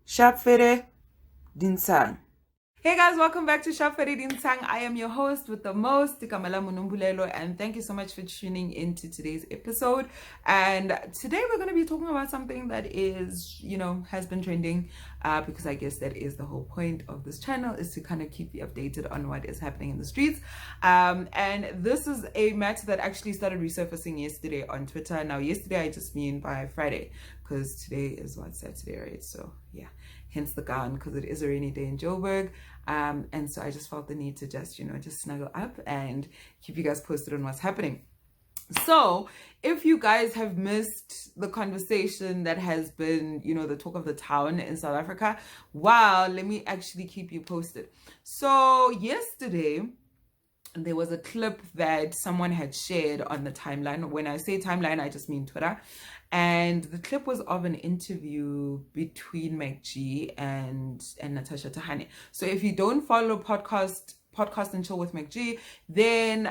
Shapfere Dinsang. Hey guys, welcome back to Shapfere Dinsang. I am your host with the most, Kamala Munumbulelo, and thank you so much for tuning into today's episode. And today we're going to be talking about something that is, has been trending, because I guess that is the whole point of this channel, is to kind of keep you updated on what is happening in the streets. And this is a matter that actually started resurfacing yesterday on Twitter. Now, yesterday I just mean by Friday, because today is Saturday, right? So yeah, hence the gown, because it is a rainy day in Joburg. And so I just felt the need to just snuggle up and keep you guys posted on what's happening. So if you guys have missed the conversation that has been, the talk of the town in South Africa, wow, let me actually keep you posted. So yesterday, there was a clip that someone had shared on the timeline. When I say timeline, I just mean Twitter. And the clip was of an interview between MacG and Natasha Thahane. So if you don't follow podcast and chill with MacG, then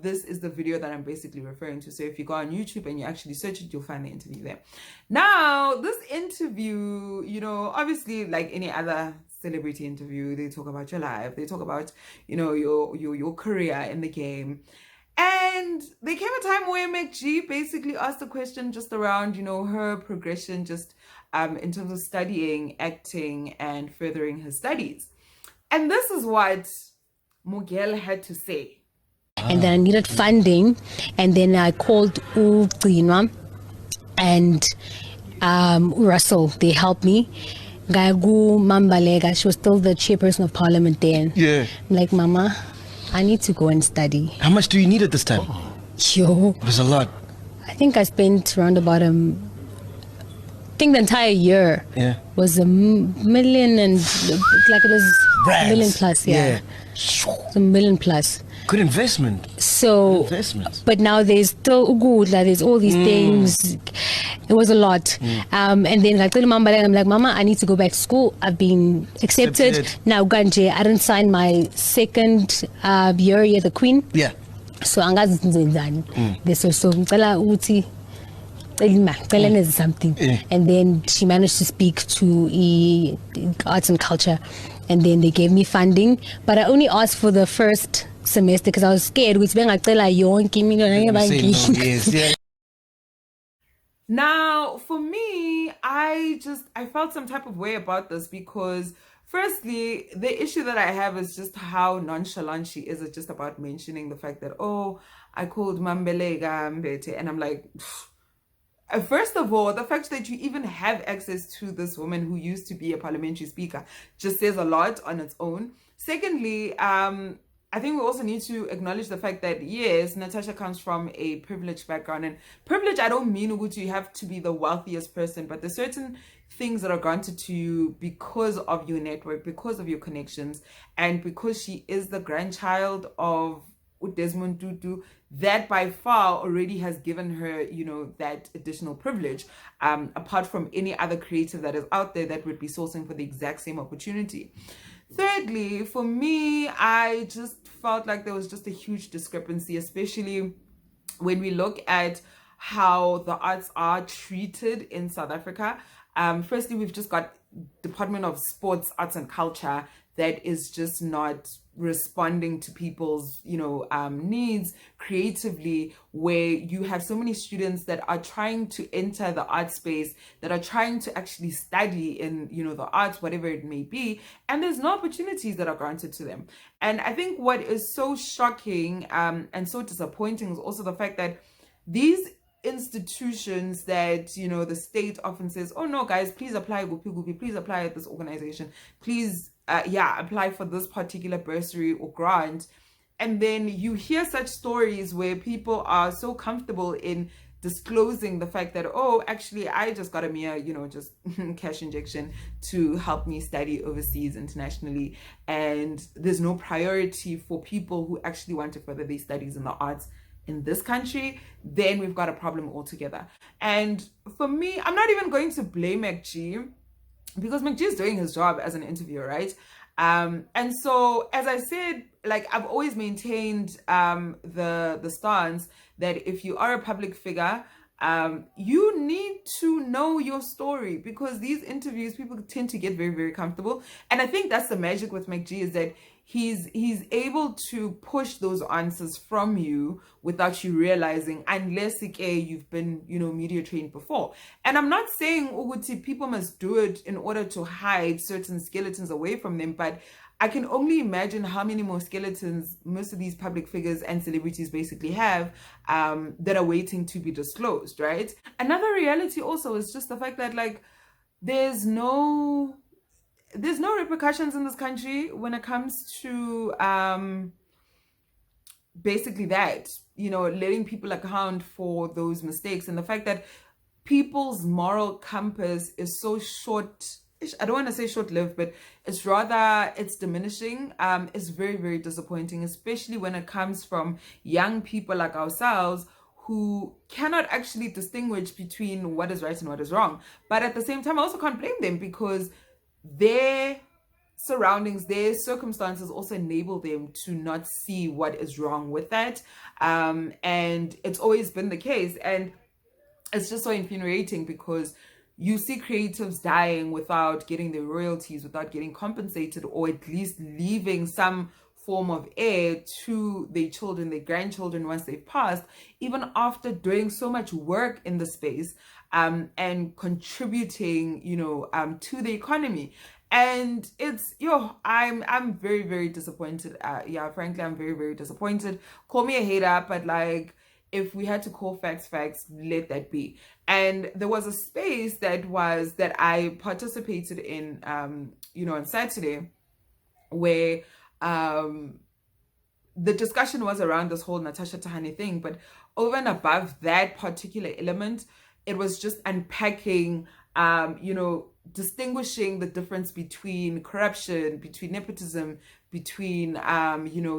this is the video that I'm basically referring to. So if you go on YouTube and you actually search it, you'll find the interview there. Now, this interview, obviously like any other celebrity interview, they talk about your life, they talk about your career in the game. And there came a time where MacG basically asked a question just around, her progression, just in terms of studying, acting, and furthering her studies. And this is what Mugel had to say. And then I needed funding, and then I called Ugcinwa and Russell. They helped me. Gagu Mambalega, she was still the chairperson of parliament then. Yeah. I'm like, Mama, I need to go and study. How much do you need at this time? Yo. It was a lot. I think I spent around about the entire year was $1 million, and like it was Brands. $1 million plus, yeah. It was $1 million plus. Good investment. So, but now there's still good, like there's all these things. It was a lot. And then I told Mama, I'm like, Mama, I need to go back to school. I've been accepted. Now, Ganje, I didn't sign my second year, you're the queen. Yeah. So, there's also something. And then she managed to speak to arts and culture. And then they gave me funding. But I only asked for the first semester because I was scared. Now, for me, I felt some type of way about this because firstly, the issue that I have is just how nonchalant she is. It's just about mentioning the fact that, oh, I called Mambelega Mbete. And I'm like, first of all, the fact that you even have access to this woman who used to be a parliamentary speaker just says a lot on its own. Secondly, I think we also need to acknowledge the fact that, yes, Natasha comes from a privileged background. And privilege, I don't mean you have to be the wealthiest person, but there's certain things that are granted to you because of your network, because of your connections, and because she is the grandchild of Desmond Tutu, that by far already has given her, that additional privilege, apart from any other creative that is out there that would be sourcing for the exact same opportunity. Thirdly, for me, I just felt like there was just a huge discrepancy, especially when we look at how the arts are treated in South Africa. Firstly, we've just got Department of Sports, Arts and Culture that is just not responding to people's, needs creatively, where you have so many students that are trying to enter the art space, that are trying to actually study in, the arts, whatever it may be, and there's no opportunities that are granted to them. And I think what is so shocking and so disappointing is also the fact that these institutions that the state often says, oh no guys, please apply Gupi, please apply at this organization, please apply for this particular bursary or grant. And then you hear such stories where people are so comfortable in disclosing the fact that, oh, actually I just got a mere just cash injection to help me study overseas internationally, and there's no priority for people who actually want to further their studies in the arts in this country. Then we've got a problem altogether. And for me, I'm not even going to blame MacG, because MacG is doing his job as an interviewer, right? And so, as I said, like, I've always maintained the stance that if you are a public figure, You need to know your story, because these interviews, people tend to get very, very comfortable. And I think that's the magic with McG, is that he's able to push those answers from you without you realizing, unless you've been, media trained before. And I'm not saying Uguti people must do it in order to hide certain skeletons away from them, but I can only imagine how many more skeletons most of these public figures and celebrities basically have, that are waiting to be disclosed, right? Another reality also is just the fact that, like, there's no repercussions in this country when it comes to basically that, letting people account for those mistakes. And the fact that people's moral compass is so short, I don't want to say short-lived, but it's diminishing. It's very, very disappointing, especially when it comes from young people like ourselves who cannot actually distinguish between what is right and what is wrong. But at the same time, I also can't blame them, because their surroundings, their circumstances also enable them to not see what is wrong with that. And it's always been the case. And it's just so infuriating, because you see creatives dying without getting their royalties, without getting compensated, or at least leaving some form of heir to their children, their grandchildren, once they've passed, even after doing so much work in the space, and contributing, to the economy. And it's, I'm very, very disappointed. Frankly, I'm very, very disappointed. Call me a hater, but like, if we had to call facts, let that be. And there was a space that I participated in, on Saturday, where the discussion was around this whole Natasha Thahane thing. But over and above that particular element, it was just unpacking, distinguishing the difference between corruption, between nepotism, between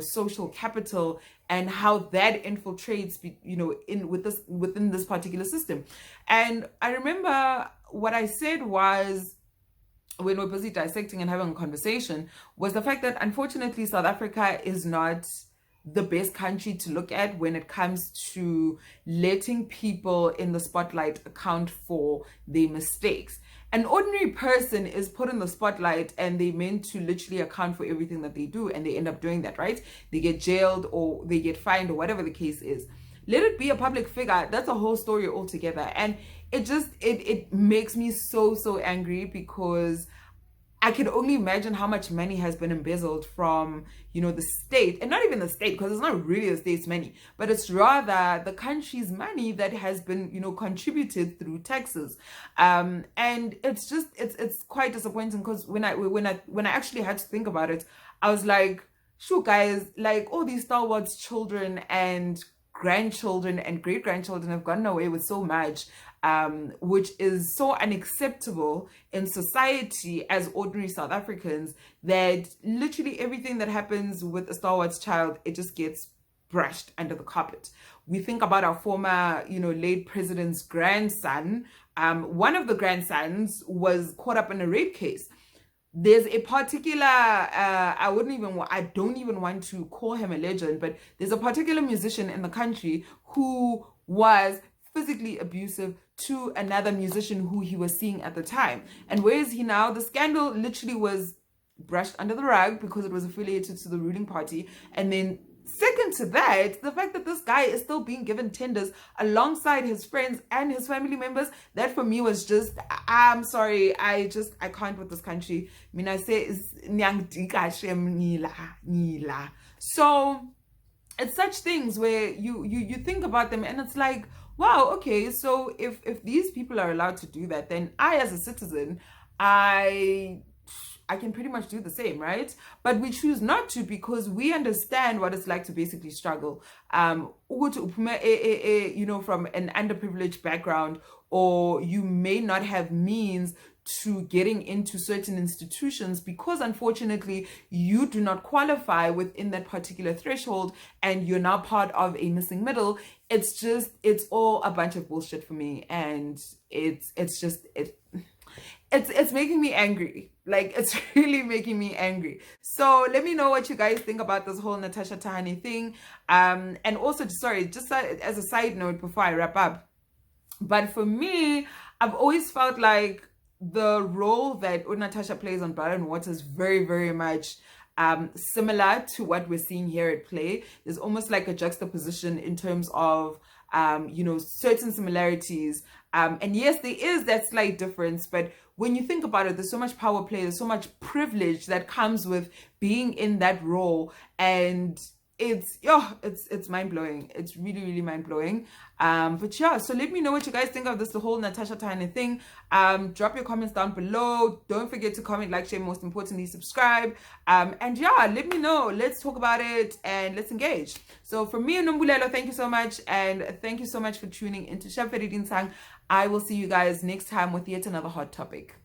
social capital, and how that infiltrates within this particular system. And I remember what I said was, when we're busy dissecting and having a conversation, was the fact that unfortunately South Africa is not the best country to look at when it comes to letting people in the spotlight account for their mistakes. An ordinary person is put in the spotlight and they're meant to literally account for everything that they do, and they end up doing that, right? They get jailed or they get fined or whatever the case is. Let it be a public figure. That's a whole story altogether. And it makes me so angry, because I can only imagine how much money has been embezzled from, the state, and not even the state, because it's not really the state's money, but it's rather the country's money that has been, contributed through taxes. And it's just, it's quite disappointing, because when I actually had to think about it, I was like, sure, guys, like, all these Star Wars children and grandchildren and great-grandchildren have gotten away with so much, which is so unacceptable in society as ordinary South Africans, that literally everything that happens with a Star Wars child, it just gets brushed under the carpet. We think about our former, late president's grandson. One of the grandsons was caught up in a rape case. There's a particular, I don't even want to call him a legend, but there's a particular musician in the country who was physically abusive to another musician who he was seeing at the time. And where is he now? The scandal literally was brushed under the rug because it was affiliated to the ruling party. And then second to that, the fact that this guy is still being given tenders alongside his friends and his family members, that for me was just, I'm sorry, I can't with this country. I mean, I say, so it's such things where you think about them and it's like, wow, okay, so if these people are allowed to do that, then I, as a citizen, I can pretty much do the same, right? But we choose not to, because we understand what it's like to basically struggle. From an underprivileged background, or you may not have means to getting into certain institutions because unfortunately you do not qualify within that particular threshold, and you're now part of a missing middle. It's all a bunch of bullshit for me, and it's making me angry. Like, it's really making me angry. So let me know what you guys think about this whole Natasha Thahane thing. And also, sorry, just as a side note before I wrap up, But for me, I've always felt like the role that Natasha plays on Blood and Water is very, very much similar to what we're seeing here at play. There's almost like a juxtaposition in terms of certain similarities. And yes, there is that slight difference, but when you think about it, there's so much power play, there's so much privilege that comes with being in that role, and it's mind-blowing. It's really, really mind-blowing. But yeah, so let me know what you guys think of this, the whole Natasha Thahane thing. Drop your comments down below. Don't forget to comment, like, share, most importantly subscribe. And yeah, let me know. Let's talk about it and let's engage. So from me and Nombulelo, thank you so much, and thank you so much for tuning into Chef Editing Sang. I will see you guys next time with yet another hot topic.